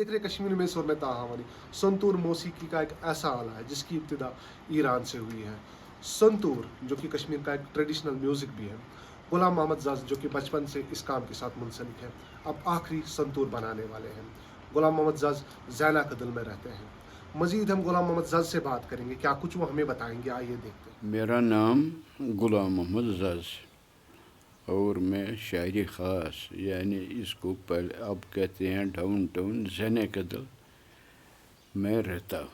देख रहे हैं कश्मीर में सुर में ताहावानी। संतूर मौसीकी का एक ऐसा आला है जिसकी इब्तिदा ईरान से हुई है। संतूर जो कि कश्मीर का एक ट्रेडिशनल म्यूज़िक भी है। गुलाम मोहम्मद जज जो कि बचपन से इस काम के साथ मुंसलिक है, अब आखिरी संतूर बनाने वाले हैं। गुलाम मोहम्मद जज ज़ैना कदल में रहते हैं। मज़ीद हम गुलाम मोहम्मद जज से बात करेंगे, क्या कुछ वो हमें बताएंगे, आइए देखते हैं। मेरा नाम गुलाम मोहम्मद जज और मैं शायरी ख़ास यानी इसको पहले अब कहते हैं डाउन टाउन ज़ैना कदल में रहता हूँ।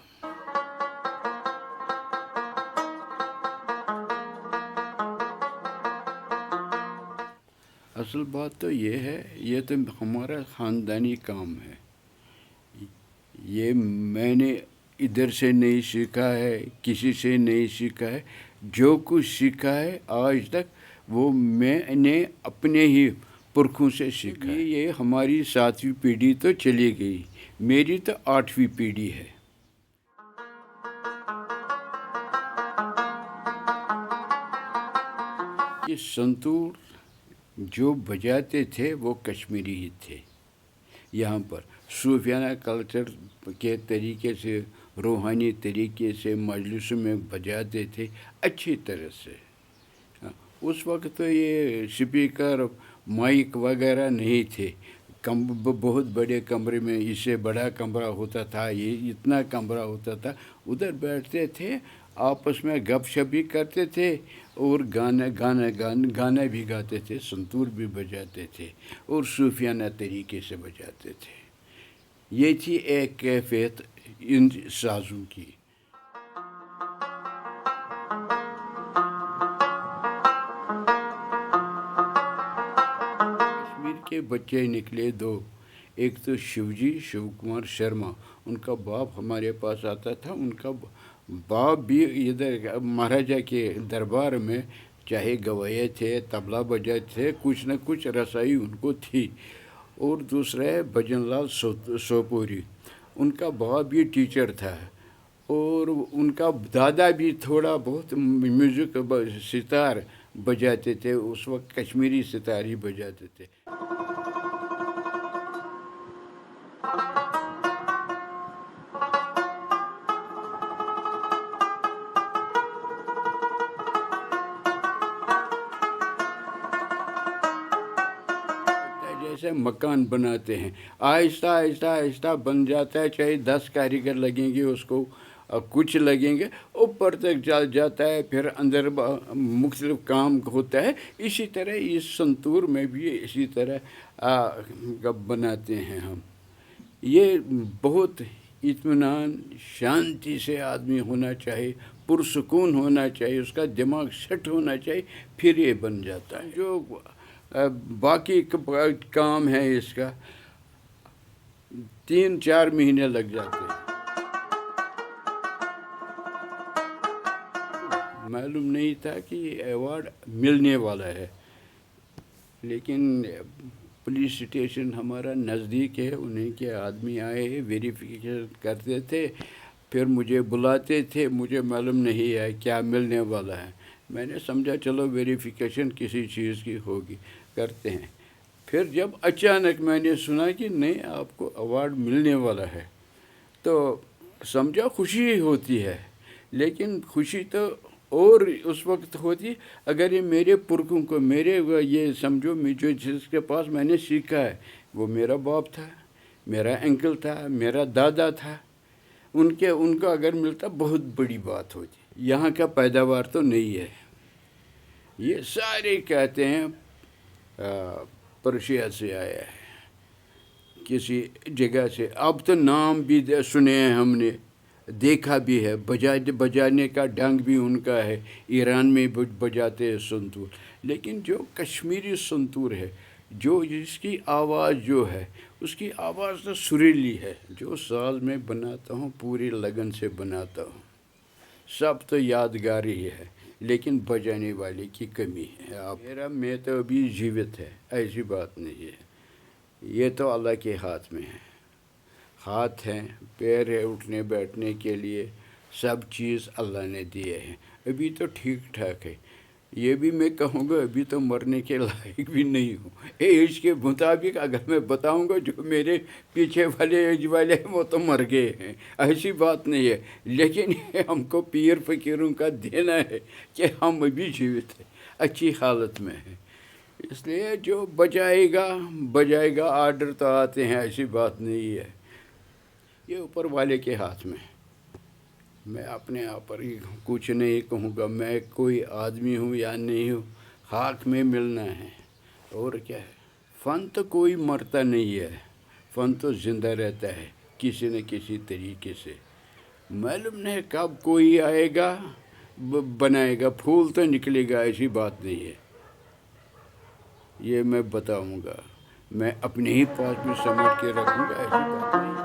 असल बात तो ये है, ये तो हमारा ख़ानदानी काम है। ये मैंने इधर से नहीं सीखा है, किसी से नहीं सीखा है। जो कुछ सीखा है आज तक वो मैंने अपने ही पुरखों से सीखा है। ये हमारी 7वीं पीढ़ी तो चली गई, मेरी तो 8वीं पीढ़ी है। ये संतूर जो बजाते थे वो कश्मीरी ही थे। यहाँ पर सूफियाना कल्चर के तरीके से, रूहानी तरीके से मजलिसों में बजाते थे अच्छी तरह से। उस वक्त तो ये स्पीकर माइक वगैरह नहीं थे। बहुत बड़े कमरे में, इससे बड़ा कमरा होता था, ये इतना कमरा होता था, उधर बैठते थे, आपस में गपशप भी करते थे और गाना भी गाते थे, संतूर भी बजाते थे और सूफियाना तरीके से बजाते थे। ये थी एक कैफियत इन साज़ों की। कश्मीर के बच्चे निकले दो, एक तो शिव कुमार शर्मा, उनका बाप हमारे पास आता था। उनका बाप भी इधर महाराजा के दरबार में चाहे गवैये थे, तबला बजाते थे, कुछ न कुछ रसाई उनको थी। और दूसरा है भजन लाल सोपोरी, उनका बाप भी टीचर था और उनका दादा भी थोड़ा बहुत म्यूज़िक सितार बजाते थे। उस वक्त कश्मीरी सितार ही बजाते थे। जैसे मकान बनाते हैं, आहिस्ता आहिस्ता आहिस्ता बन जाता है, चाहे 10 कारीगर लगेंगे उसको, कुछ लगेंगे, ऊपर तक चल जाता है, फिर अंदर मुख्तलिफ काम होता है। इसी तरह इस संतूर में भी इसी तरह बनाते हैं हम। ये बहुत इत्मीनान शांति से आदमी होना चाहिए, पुरसुकून होना चाहिए, उसका दिमाग सेट होना चाहिए, फिर ये बन जाता है। जो बाकी काम है इसका 3-4 महीने लग जाते हैं। मालूम नहीं था कि ये अवार्ड मिलने वाला है, लेकिन पुलिस स्टेशन हमारा नज़दीक है, उन्हीं के आदमी आए, वेरिफिकेशन करते थे, फिर मुझे बुलाते थे। मुझे मालूम नहीं है क्या मिलने वाला है। मैंने समझा चलो वेरिफिकेशन किसी चीज़ की होगी, करते हैं। फिर जब अचानक मैंने सुना कि नहीं आपको अवार्ड मिलने वाला है, तो समझा खुशी ही होती है। लेकिन खुशी तो और उस वक्त होती अगर ये मेरे पुरखों को, मेरे ये समझो जो जिसके पास मैंने सीखा है वो मेरा बाप था, मेरा अंकल था, मेरा दादा था, उनको अगर मिलता बहुत बड़ी बात होती। यहाँ का पैदावार तो नहीं है, ये सारे कहते हैं पर्शिया से आया है किसी जगह से। अब तो नाम भी सुने हैं हमने, देखा भी है, बजाने का ढंग भी उनका है, ईरान में बजाते हैं संतूर। लेकिन जो कश्मीरी संतूर है, जो जिसकी आवाज़ जो है, उसकी आवाज़ तो सुरीली है। जो साल में बनाता हूँ पूरी लगन से बनाता हूँ, सब तो यादगार ही है, लेकिन बजाने वाले की कमी है। मेरा मैं तो अभी जीवित है, ऐसी बात नहीं है। ये तो अल्लाह के हाथ में है। हाथ हैं, पैर है उठने बैठने के लिए, सब चीज़ अल्लाह ने दिए हैं। अभी तो ठीक ठाक है, یہ بھی میں کہوں گا ابھی تو مرنے کے لائق بھی نہیں ہوں. ایج کے مطابق اگر میں بتاؤں گا جو میرے پیچھے والے ایج والے ہیں وہ تو مر گئے ہیں، ایسی بات نہیں ہے. لیکن ہم کو پیر فقیروں کا دینا ہے کہ ہم ابھی جیوت ہیں، اچھی حالت میں ہیں. اس لیے جو بجائے گا، آرڈر تو آتے ہیں، ایسی بات نہیں ہے. یہ اوپر والے کے ہاتھ میں. میں اپنے آپ پر ہی کچھ نہیں کہوں گا. میں کوئی آدمی ہوں یا نہیں ہوں، خاک میں ملنا ہے. اور کیا ہے، فن تو کوئی مرتا نہیں ہے، فن تو زندہ رہتا ہے کسی نہ کسی طریقے سے. معلوم نہیں کب کوئی آئے گا بنائے گا، پھول تو نکلے گا، ایسی بات نہیں ہے. یہ میں بتاؤں گا، میں اپنے ہی پاس بھی سمیٹ کے رکھوں گا، ایسی بات نہیں ہے.